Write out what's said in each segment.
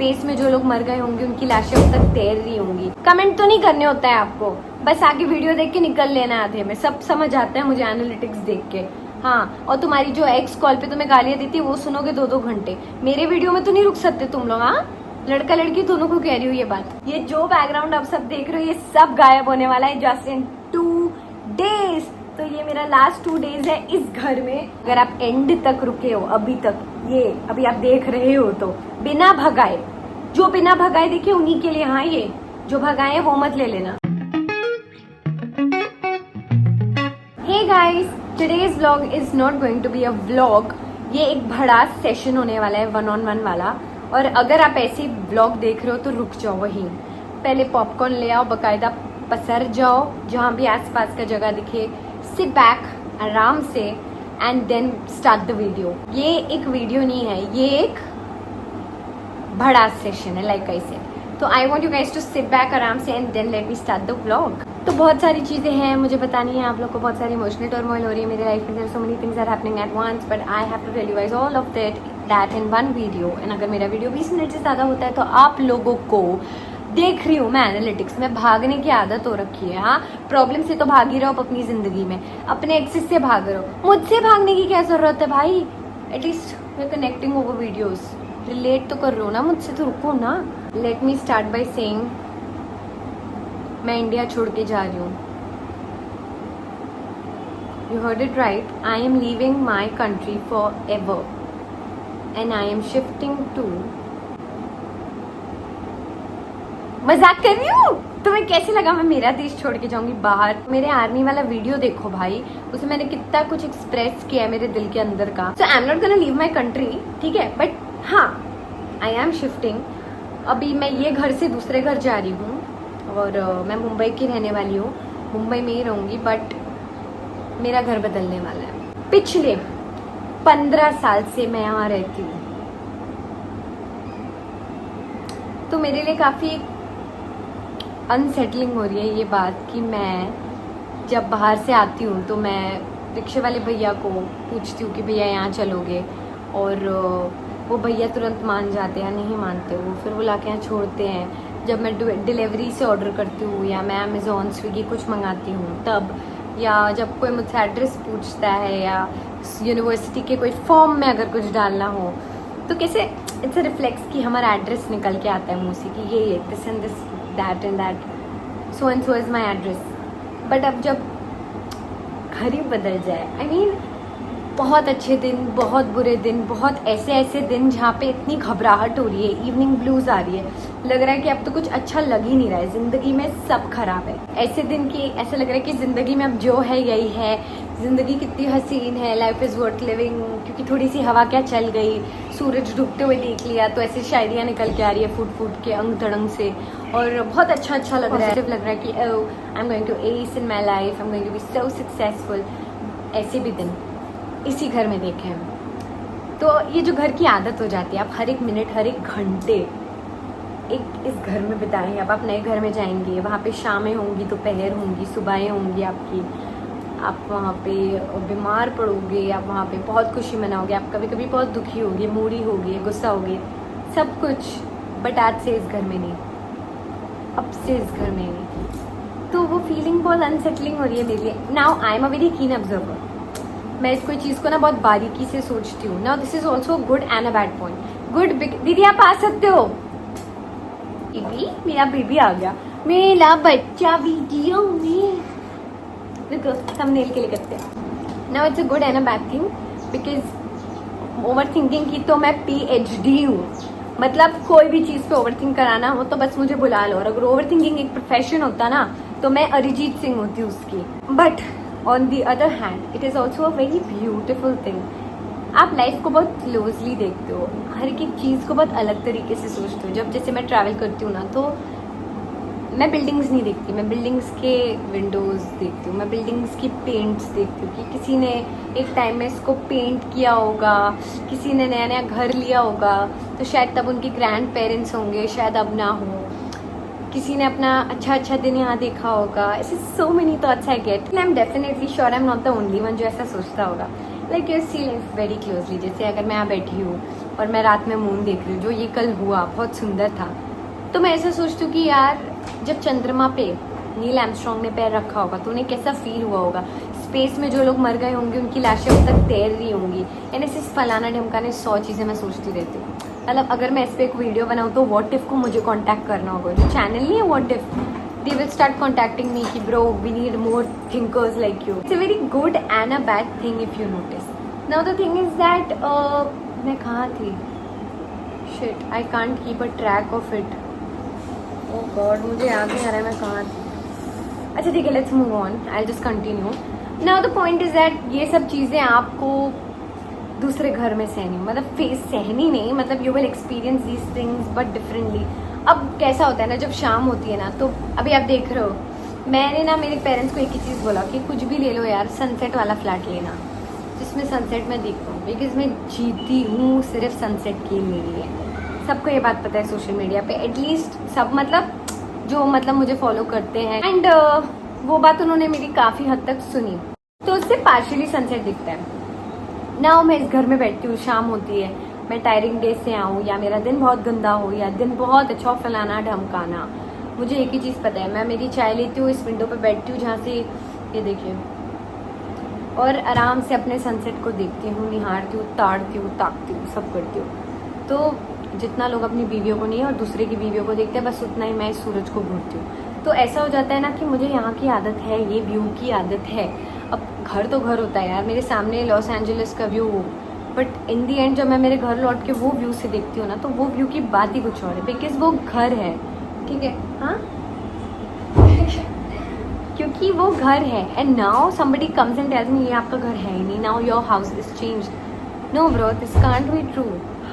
Space में जो लोग मर गए होंगे उनकी लाशें अब तक तैर रही होंगी। कमेंट तो नहीं करने होता है आपको, बस आगे वीडियो देख के निकल लेना है आधे में। सब समझ आता है मुझे एनालिटिक्स देख के। हाँ, और तुम्हारी जो एक्स कॉल पे तुम्हें गालियां देती है वो सुनोगे 2-2 घंटे। मेरे वीडियो में तो नहीं रुक सकते तुम लोग। हाँ, लड़का लड़की दोनों को कह रही हूँ ये बात। ये जो बैकग्राउंड आप सब देख रहे हो ये सब गायब होने वाला है जस्ट इन 2 days। तो ये मेरा लास्ट 2 days है इस घर में। अगर आप एंड तक रुके हो अभी तक, ये अभी आप देख रहे हो, तो बिना भगाए, जो बिना भगाए देखिए उन्हीं के लिए। हाँ, ये जो भगाए वो मत ले लेना। Hey guys, today's vlog is not going to be a vlog. ये एक बड़ा सेशन होने वाला है 1-on-1 वाला। और अगर आप ऐसे व्लॉग देख रहे हो तो रुक जाओ वहीं, पहले पॉपकॉर्न ले आओ, बकायदा पसर जाओ जहाँ भी आसपास का जगह दिखे, सिट बैक आराम से and then start the video. ये एक वीडियो नहीं है, ये एक बड़ा सेशन है लाइक आई सेड। तो I want you guys to sit back आराम से and then let me start the vlog. तो बहुत सारी चीज़ें हैं मुझे बतानी है आप लोग को, बहुत सारी इमोशनल टर्मोइल हो रही है मेरी लाइफ में। So many things are happening at once, but I have to tell you guys all of that in one video. And अगर मेरा वीडियो 20 मिनट से ज़्यादा होता है तो आप लोगों को, देख रही हूँ मैं एनालिटिक्स में, भागने की आदत हो रखी है। हाँ, प्रॉब्लम से तो भाग ही रहो अपनी जिंदगी में, अपने एक्सिस से भाग रहे हो। मुझसे भागने की क्या जरूरत है भाई? At least we are connecting over videos, relate तो कर रहे हो ना मुझसे, तो रुको ना। Let me start by saying, मैं इंडिया छोड़ के जा रही हूँ। You heard it right, I am leaving my country forever and I am shifting to. मजाक कर रही हूँ? तुम्हें कैसे लगा मैं मेरा देश छोड़ के जाऊंगी बाहर? मेरे आर्मी वाला वीडियो देखो भाई, उसमें मैंने कितना कुछ एक्सप्रेस किया है मेरे दिल के अंदर का। So I am not gonna leave my country, ठीक है, बट हाँ आई एम शिफ्टिंग। अभी मैं ये घर से दूसरे घर जा रही हूँ और मैं मुंबई की रहने वाली हूँ, मुंबई में ही रहूंगी, बट मेरा घर बदलने वाला है। पिछले 15 साल से मैं यहाँ रहती हूँ, तो मेरे लिए काफ़ी अनसेटलिंग हो रही है ये बात कि मैं जब बाहर से आती हूँ तो मैं रिक्शे वाले भैया को पूछती हूँ कि भैया यहाँ चलोगे, और वो भैया तुरंत मान जाते हैं, नहीं मानते वो, फिर वो लाके यहाँ छोड़ते हैं। जब मैं डिलीवरी से ऑर्डर करती हूँ या मैं अमेज़ॉन स्विगी कुछ मंगाती हूँ तब, या जब कोई मुझसे एड्रेस पूछता है, या यूनिवर्सिटी के कोई फॉर्म में अगर कुछ डालना हो, तो कैसे इट्स अ रिफ्लेक्स कि हमारा एड्रेस निकल के आता है मुँह से कि ये this and this that and that, so and so is my address. But अब जब घर ही बदल जाए, आई मीन बहुत अच्छे दिन, बहुत बुरे दिन, बहुत ऐसे दिन जहाँ पे इतनी घबराहट हो रही है, इवनिंग ब्लूज आ रही है, लग रहा है कि अब तो कुछ अच्छा लग ही नहीं रहा है, ज़िंदगी में सब खराब है। ऐसे दिन की ऐसा लग रहा है कि ज़िंदगी में अब जो है यही है, ज़िंदगी कितनी हसीन है, लाइफ इज़ वर्थ लिविंग, क्योंकि थोड़ी सी हवा क्या चल गई, सूरज डूबते हुए देख लिया, तो ऐसी शायरियाँ निकल के आ रही है फूट फूट के अंग धड़ंग से, और बहुत अच्छा लग रहा है। लग रहा है कि I am going to ace in my life, I am going to be so successful. ऐसे भी दिन इसी घर में देखे हैं। तो ये जो घर की आदत हो जाती है, आप हर एक मिनट, हर एक घंटे एक इस घर में बिताएंगे। अब आप नए घर में जाएंगे, वहाँ पे शामें होंगी, दोपहर होंगी, सुबहें होंगी आपकी, आप वहाँ पे बीमार पड़ोगे, आप वहाँ पे बहुत खुशी मनाओगे, आप कभी कभी बहुत दुखी होगे, मूडी होगे, गुस्सा होगे, सब कुछ। बट आज से इस घर में नहीं, अब से इस घर में नहीं। तो वो फीलिंग बहुत अनसेटलिंग हो रही है मेरे लिए। Now I am a very keen observer, मैं इस कोई चीज़ को ना बहुत बारीकी से सोचती हूँ। Now this is also good and a bad point. Good, दीदी आप आ सकते हो। बेबी, मेरा बेबी आ गया, मेरा बच्चा वीडियो में। देखो थंबनेल के लिए करते हैं। Now it's a good and a bad thing, because over thinking की तो मैं PhD हूँ। मतलब कोई भी चीज़ पे ओवर थिंक कराना हो तो बस मुझे बुला लो, और अगर ओवर थिंकिंग एक प्रोफेशन होता ना तो मैं अरिजीत सिंह होती उसकी। But on the other hand it is also a very beautiful thing. आप लाइफ को बहुत क्लोजली देखते हो, हर एक चीज़ को बहुत अलग तरीके से सोचते हो। जब जैसे मैं ट्रैवल करती हूँ ना, तो मैं बिल्डिंग्स नहीं देखती, मैं बिल्डिंग्स के विंडोज़ देखती हूँ, मैं बिल्डिंग्स की पेंट्स देखती हूँ कि किसी ने एक टाइम में इसको पेंट किया होगा, किसी ने नया नया घर लिया होगा, तो शायद तब उनके ग्रैंड पेरेंट्स होंगे, शायद अब ना हो, किसी ने अपना अच्छा दिन यहाँ देखा होगा। ऐसे so many thoughts I get. I am definitely sure I am not the only one जो ऐसा सोचता होगा। Like you see life very closely. जैसे अगर मैं यहाँ बैठी हूँ और मैं रात में मून देख रही हूँ, जो ये कल हुआ बहुत सुंदर था। तो मैं ऐसा सोचती हूँ कि यार जब चंद्रमा पे नील आर्मस्ट्रॉन्ग ने पैर रखा होगा तो उन्हें कैसा फील हुआ होगा। स्पेस में जो लोग मर गए होंगे उनकी लाशें अब तक तैर रही होंगी। यानी सिर्फ फलाना ढमकाने 100 चीज़ें मैं सोचती रहती हूँ। मतलब अगर मैं इस पर एक वीडियो बनाऊँ तो व्हाट इफ को मुझे कॉन्टैक्ट करना होगा। जो चैनल नहीं है what if, they will start contacting me कि bro we need more thinkers like you. It's a very good and a bad thing if you notice. Now the thing is that मैं कहाँ थी? Shit, I can't keep a track of it. Oh God, मुझे याद नहीं आ रहा है मैं कहाँ थी। अच्छा ठीक है, let's move on. I'll just continue. Now the point is that ये सब चीज़ें आपको दूसरे घर में सहनी, मतलब फेस सहनी नहीं, मतलब you will experience these things but differently. अब कैसा होता है ना, जब शाम होती है ना, तो अभी आप देख रहे हो, मैंने ना मेरे पेरेंट्स को एक ही चीज़ बोला कि कुछ भी ले लो यार, सनसेट वाला फ्लैट लेना जिसमें सनसेट मैं देख पाऊँ, बिकॉज मैं जीती हूँ सिर्फ सनसेट के लिए। सबको ये बात पता है सोशल मीडिया पे, एटलीस्ट सब, मतलब जो मतलब मुझे फॉलो करते हैं। एंड वो बात उन्होंने मेरी काफ़ी हद तक सुनी, तो उससे पार्शली सनसेट दिखता है ना। मैं इस घर में बैठती हूँ, शाम होती है, मैं टायरिंग डे से आऊँ या मेरा दिन बहुत गंदा हो या दिन बहुत अच्छा हो, फलाना ढमकाना, मुझे एक ही चीज़ पता है, मैं मेरी चाय लेती हूँ, इस विंडो पे बैठती हूँ जहाँ से ये देखिए, और आराम से अपने सनसेट को देखती हूँ, निहारती हूँ, ताड़ती हूँ, ताकती हूँ, सब करती हूँ। तो जितना लोग अपनी बीवियों को नहीं और दूसरे की बीवियों को देखते हैं, बस उतना ही मैं इस सूरज को घूरती हूँ। तो ऐसा हो जाता है ना कि मुझे यहाँ की आदत है, ये व्यू की आदत है। अब घर तो घर होता है यार, मेरे सामने लॉस एंजलिस का view, but in the and जब मैं मेरे घर लौट के वो व्यू से देखती हूँ ना, तो वो व्यू की बात ही कुछ और है, बिकॉज वो घर है, ठीक है, हाँ क्योंकि वो घर है। And now somebody comes and tells me ये आपका घर है ही नहीं, now your house is changed. No bro, this can't be true.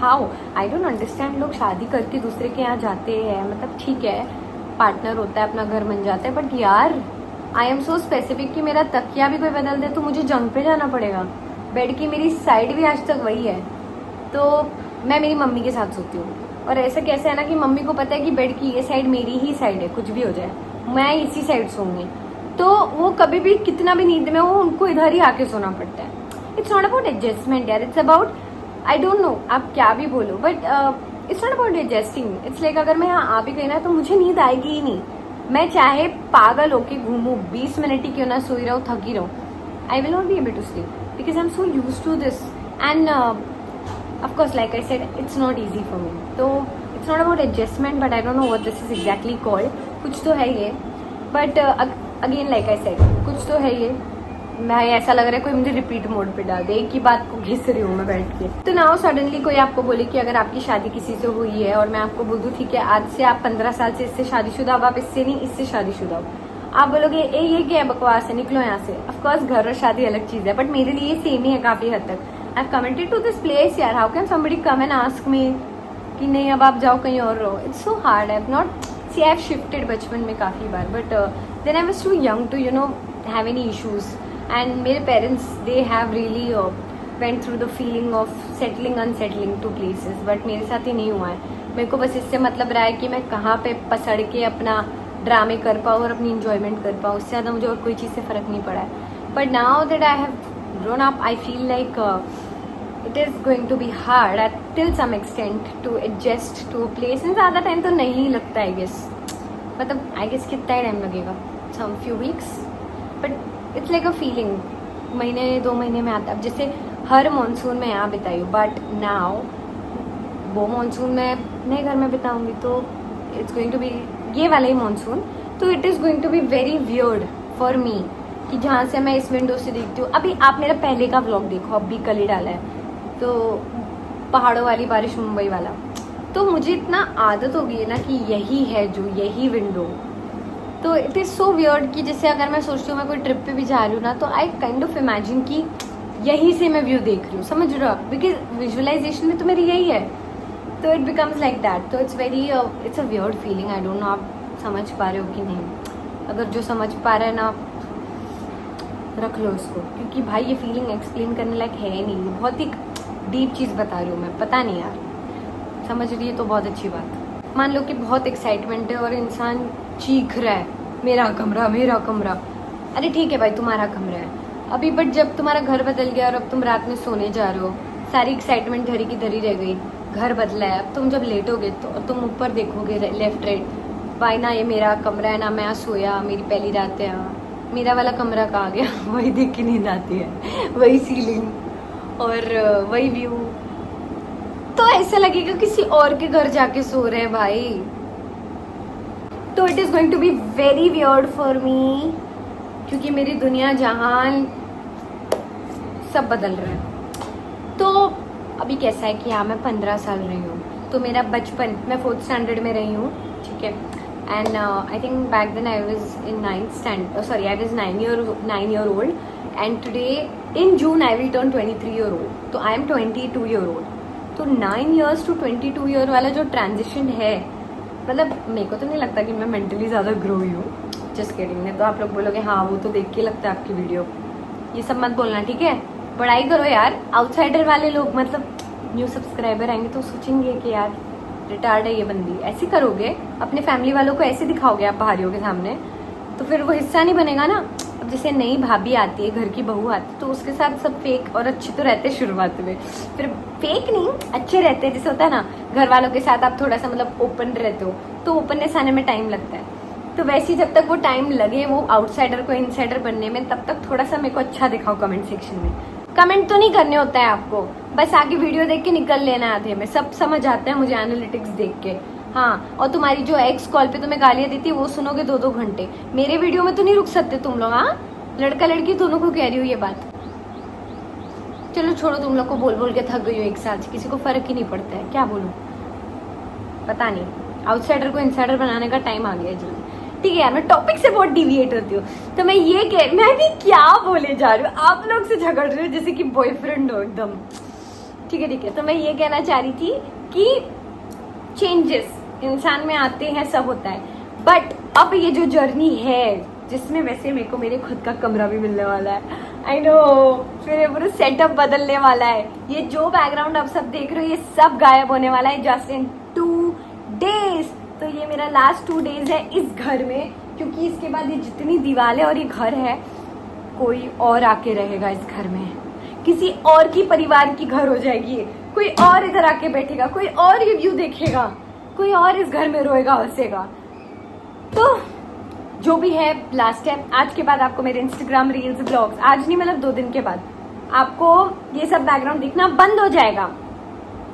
How? I don't understand. लोग शादी करके दूसरे के यहाँ जाते हैं, मतलब ठीक है, पार्टनर होता है, अपना घर बन जाता है, बट यार आई एम सो स्पेसिफिक कि मेरा तकिया भी कोई बदल दे तो मुझे जंग पे जाना पड़ेगा। बेड की मेरी साइड भी आज तक वही है, तो मैं मेरी मम्मी के साथ सोती हूँ। और ऐसा कैसे है ना कि मम्मी को पता है कि बेड की ये साइड मेरी ही साइड है, कुछ भी हो जाए मैं इसी साइड सोऊंगी, तो वो कभी भी कितना भी नींद में हो उनको इधर ही आके सोना पड़ता है। इट्स नॉट अबाउट एडजस्टमेंट यार, it's about, I don't know आप क्या भी बोलो, but it's not about adjusting. It's like अगर मैं यहाँ आ भी गई ना तो मुझे नींद आएगी ही नहीं, मैं चाहे पागल होके घूमूं, 20 मिनट ही क्यों ना सोई रहूँ, थकी रहूँ, I will not be able to sleep because I'm so used to this, and of course like I said it's not easy for me, so it's not about adjustment, but I don't know what this is exactly called. कुछ तो है ये, but again like I said कुछ तो है ये। मैं ऐसा लग रहा है कोई मुझे रिपीट मोड पे डाल दे, एक ही बात को घिस रही हूँ मैं बैठ के। तो नाउ सडनली कोई आपको बोले कि अगर आपकी शादी किसी से हुई है और मैं आपको बोल दूँ ठीक है आज से आप 15 साल से इससे शादीशुदा, अब आप इससे नहीं इससे शादीशुदा हो, आप बोलोगे ये क्या बकवास है, निकलो यहाँ से। ऑफकोर्स घर और शादी अलग चीज़ है, बट मेरे लिए सेम ही है काफ़ी हद तक। I have committed to this place यार, how can somebody come and ask me कि नहीं अब आप जाओ कहीं और रहो। It's so hard. I have not see, I have shifted बचपन में काफ़ी बार, but then I was too young to you know have any issues, and मेरे parents they have really went through the feeling of settling unsettling to places, but मेरे साथ ही नहीं हुआ है। मेरे को बस इससे मतलब रहा है कि मैं कहाँ पे पसड़ के अपना ड्रामे कर पाऊँ और अपनी इंजॉयमेंट कर पाऊँ, उससे ज़्यादा मुझे और कोई चीज़ से फ़र्क नहीं पड़ा है। But now that I have grown up I feel like it is going to be hard at till some extent to adjust to place. इन ज़्यादा टाइम तो नहीं लगता आई गेस, मतलब आई गेस कितना ही टाइम लगेगा, some few weeks, but it's like a feeling, महीने 2 महीने में आता। अब जैसे हर मानसून में यहाँ बिताई हूँ, बट नाउ वो मानसून मैं नए घर में बिताऊँगी, तो इट्स गोइंग टू बी ये वाला ही मानसून, तो it is going to be very weird for me कि जहाँ से मैं इस विंडो से देखती हूँ। अभी आप मेरा पहले का व्लॉग देखो, अब भी कल ही डाला है, तो पहाड़ों वाली बारिश मुंबई वाला, तो मुझे इतना आदत हो गई है ना कि यही है जो यही विंडो, तो इट इज़ सो वियर्ड कि जैसे अगर मैं सोचती हूँ मैं कोई ट्रिप पे भी जा रही हूँ ना, तो आई काइंड ऑफ इमेजिन कि यहीं से मैं व्यू देख रही हूँ, समझ रहे हो आप, बिकॉज विजुअलाइजेशन में तो मेरी यही है, तो इट बिकम्स लाइक दैट। तो it's very it's a weird feeling, I don't know आप समझ पा रहे हो कि नहीं। अगर जो समझ पा रहा है ना रख लो इसको, क्योंकि भाई ये फीलिंग एक्सप्लेन करने लायक है नहीं, बहुत ही डीप चीज़ बता रही हूँ मैं, पता नहीं यार समझ रही है तो बहुत अच्छी बात। मान लो कि बहुत एक्साइटमेंट है और इंसान चीख रहा है मेरा कमरा मेरा कमरा, अरे ठीक है भाई तुम्हारा कमरा है अभी, बट जब तुम्हारा घर बदल गया और अब तुम रात में सोने जा रहे हो, सारी एक्साइटमेंट धरी की धरी रह गई, घर बदला है। अब तुम जब लेटोगे तो तुम ऊपर देखोगे लेफ्ट राइट, भाई ना ये मेरा कमरा है ना, मैं यहाँ सोया, मेरी पहली रात है यहाँ, मेरा वाला कमरा कहाँ गया वही देख के नींद आती है, वही सीलिंग और वही व्यू। तो ऐसा लगेगा किसी और के घर जाके सो रहे हैं भाई। तो it is going to be very weird for me, क्योंकि मेरी दुनिया जहान सब बदल रहा है। तो अभी कैसा है कि हाँ मैं 15 साल रही हूँ, तो मेरा बचपन, मैं 4th स्टैंडर्ड में रही हूँ, ठीक है। And I think back then I was in 9th standard, sorry I was 9 year old, and today in June I will turn 23 year old, तो आई एम 22 year old। तो 9 years to 22 year वाला जो transition है, मतलब मेरे को तो नहीं लगता कि मैं मेंटली ज़्यादा ग्रो हुई हूँ, जस्ट किडिंग। नहीं तो आप लोग बोलोगे हाँ वो तो देख के लगता है आपकी वीडियो, ये सब मत बोलना, ठीक है। पढ़ाई करो यार। आउटसाइडर वाले लोग, मतलब न्यू सब्सक्राइबर आएंगे तो सोचेंगे कि यार रिटार्ड है ये बंदी। ऐसे करोगे, अपने फैमिली वालों को ऐसे दिखाओगे आप बाहरियों के सामने, तो फिर वो हिस्सा नहीं बनेगा ना। अब जैसे नई भाभी आती है, घर की बहू आती है, तो उसके साथ सब फेक और अच्छे तो रहते हैं शुरुआत में, फिर फेक नहीं अच्छे रहते हैं। जैसे होता है ना घर वालों के साथ आप थोड़ा सा मतलब ओपन रहते हो, तो ओपननेस आने में टाइम लगता है। तो वैसे जब तक वो टाइम लगे वो आउटसाइडर को इनसाइडर बनने में, तब तक थोड़ा सा मेरे को अच्छा दिखाओ कमेंट सेक्शन में। कमेंट तो नहीं करने होता है आपको, बस आगे वीडियो देख के निकल लेना। आधे में सब समझ आता है मुझे एनालिटिक्स देख के। हाँ, और तुम्हारी जो एक्स कॉल पे तुम्हें गालियां देती है वो सुनोगे 2-2 घंटे। मेरे वीडियो में तो नहीं रुक सकते तुम लोग। हाँ, लड़का लड़की दोनों को कह रही हूँ ये बात। चलो छोड़ो, तुम लोग को बोल बोल के थक गई हो एक साल से, किसी को फर्क ही नहीं पड़ता है, क्या बोलूं पता नहीं। आउटसाइडर को इनसाइडर बनाने का टाइम आ गया जल्दी। ठीक है यार, मैं टॉपिक से बहुत डिविएट होती हूँ, तो मैं भी क्या बोले जा रही हूँ, आप लोग से झगड़ रही हूँ जैसे कि बॉयफ्रेंड हो एकदम। ठीक है, तो मैं ये कहना चाह रही थी कि चेंजेस इंसान में आते हैं, सब होता है, बट अब ये जो जर्नी है जिसमें वैसे मेरे को मेरे खुद का कमरा भी मिलने वाला है, आई नो, फिर पूरा सेटअप बदलने वाला है। ये जो बैकग्राउंड आप सब देख रहे हो ये सब गायब होने वाला है जस्ट इन 2 days। तो ये मेरा लास्ट 2 days है इस घर में, क्योंकि इसके बाद ये जितनी दीवारें और ये घर है, कोई और आके रहेगा इस घर में, किसी और की परिवार की घर हो जाएगी, कोई और इधर आके बैठेगा, कोई और ये व्यू देखेगा, कोई और इस घर में रोएगा हंसेगा। तो जो भी है लास्ट है, आज के बाद आपको मेरे इंस्टाग्राम रील्स ब्लॉग्स, आज नहीं मतलब 2 दिन के बाद आपको ये सब बैकग्राउंड दिखना बंद हो जाएगा,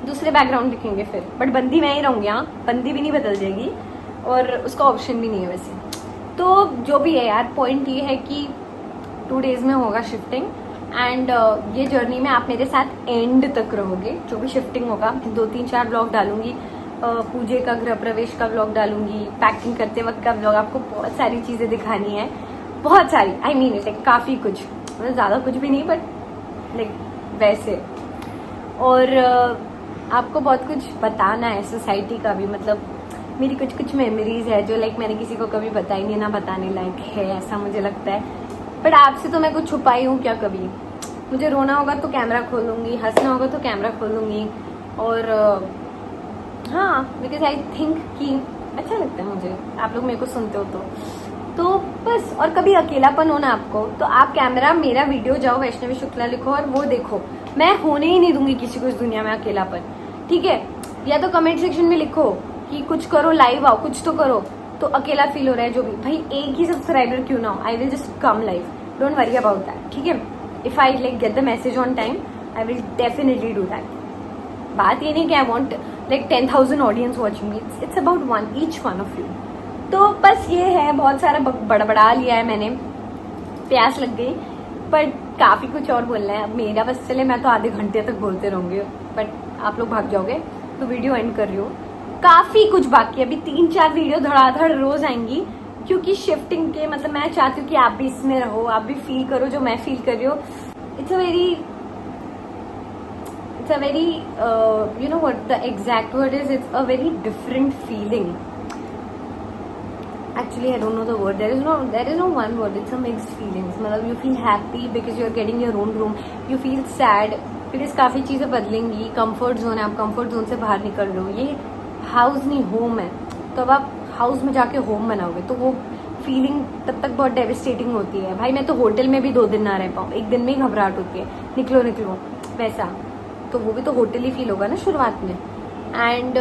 दूसरे बैकग्राउंड दिखेंगे फिर, बट बंदी मैं ही रहूंगी। हाँ, बंदी भी नहीं बदल जाएगी और उसका ऑप्शन भी नहीं है वैसे। तो जो भी है यार, पॉइंट ये है कि 2 days में होगा शिफ्टिंग, एंड ये जर्नी में आप मेरे साथ एंड तक रहोगे। जो भी शिफ्टिंग होगा 2-3-4 ब्लॉग डालूंगी, पूजे का गृह प्रवेश का ब्लॉग डालूंगी, पैकिंग करते वक्त का ब्लॉग, आपको बहुत सारी चीज़ें दिखानी है, बहुत सारी, आई मीन लाइक काफ़ी कुछ, मतलब ज़्यादा कुछ भी नहीं बट लाइक वैसे। और आपको बहुत कुछ बताना है सोसाइटी का भी, मतलब मेरी कुछ मेमोरीज है जो लाइक मैंने किसी को कभी बताई नहीं, ना बताने लायक है ऐसा मुझे लगता है। बट आपसे तो मैं कुछ छुपाई हूँ क्या कभी? मुझे रोना होगा तो कैमरा खोलूंगी, हंसना होगा तो कैमरा खोलूंगी, और हाँ, बिकॉज आई थिंक कि अच्छा लगता है मुझे, आप लोग मेरे को सुनते हो तो बस। और कभी अकेलापन हो ना आपको, तो आप कैमरा मेरा वीडियो जाओ वैष्णवी शुक्ला लिखो और वो देखो, मैं होने ही नहीं दूंगी किसी को इस दुनिया में अकेलापन, ठीक है। या तो कमेंट सेक्शन में लिखो कि कुछ करो, लाइव आओ, कुछ तो करो, तो अकेला फील हो रहा है जो भी, भाई एक ही सब्सक्राइबर क्यों ना हो, I will just come live, don't worry about that, ठीक है। If I like get the message on time, I will definitely do that. बात ये नहीं कि I want like 10,000 audience watching me, it's about each one of you. तो बस ये है, बहुत सारा बड़बड़ा लिया है मैंने, प्यास लग गई, बट काफ़ी कुछ और बोलना है। अब मेरा बस चले, मैं तो आधे घंटे तक बोलते रहूँगी, बट आप लोग भाग जाओगे, तो वीडियो एंड कर रही हूँ। काफ़ी कुछ बाकी है, अभी 3-4 वीडियो धड़ाधड़ रोज आएंगी, क्योंकि शिफ्टिंग के मतलब मैं चाहती हूँ कि आप भी इसमें रहो, आप भी फील करो जो मैं फील कर रही हूँ। It's a very you know what the exact word is, it's a very different feeling. Actually I don't know the word, there is no one word, it's a mixed feelings. मतलब you feel happy because you are getting your own room, you feel sad because काफ़ी चीज़ें बदलेंगी, comfort zone है, आप comfort zone से बाहर निकल रहे हो, ये हाउस नहीं होम है, तो अब आप हाउस में जाके होम बनाओगे, तो वो फीलिंग तब तक बहुत डेविस्टेटिंग होती है। भाई मैं तो होटल में भी 2 दिन ना रह पाऊँ, एक दिन में ही घबराहट होती है, निकलो वैसा। तो वो भी तो होटल ही फील होगा ना शुरुआत में. And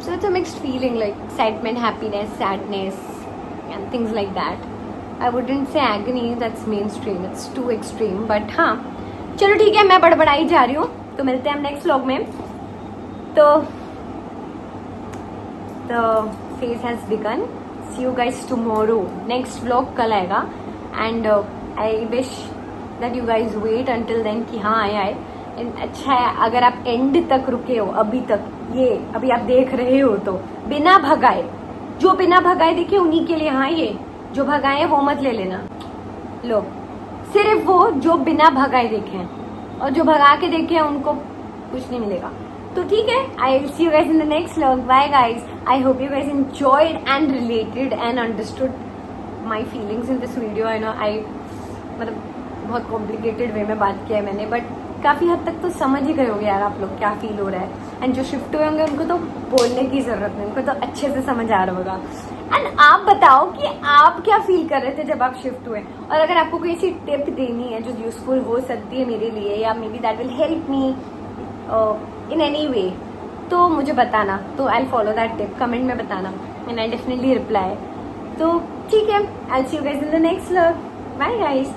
so it's a mixed feeling like excitement, happiness, sadness and things like that. I wouldn't say agony, that's mainstream, it's too extreme. But हाँ चलो ठीक है, मैं बड़बड़ाई जा रही हूँ. तो मिलते हैं हम नेक्स्ट व्लॉग में. तो the phase has begun. See you guys tomorrow. Next vlog कल आएगा. And I wish that you guys wait until then कि हाँ आए. अच्छा है अगर आप एंड तक रुके हो अभी तक, ये अभी आप देख रहे हो तो बिना भगाए, जो बिना भगाए देखे उन्हीं के लिए. हाँ ये जो भगाए वो मत ले लेना. लो सिर्फ वो जो बिना भगाए देखे हैं, और जो भगा के देखे हैं उनको कुछ नहीं मिलेगा. तो ठीक है, I will see you guys in the next vlog. Bye guys. I hope you guys enjoyed and related and understood my feelings in this video. I know I मतलब बहुत कॉम्प्लिकेटेड वे में बात किया है मैंने, बट काफ़ी हद तक तो समझ ही गए होंगे यार आप लोग क्या फील हो रहा है. एंड जो शिफ्ट हुए होंगे उनको तो बोलने की ज़रूरत नहीं, उनको तो अच्छे से समझ आ रहा होगा. एंड आप बताओ कि आप क्या फील कर रहे थे जब आप शिफ्ट हुए. और अगर आपको कोई ऐसी टिप देनी है जो यूजफुल हो सकती है मेरे लिए, या maybe that will help me in any way, तो मुझे बताना. तो I follow that tip. Comment में बताना एंड आई डेफिनेटली रिप्लाई. तो ठीक है, I see you guys in the next vlog. Bye guys.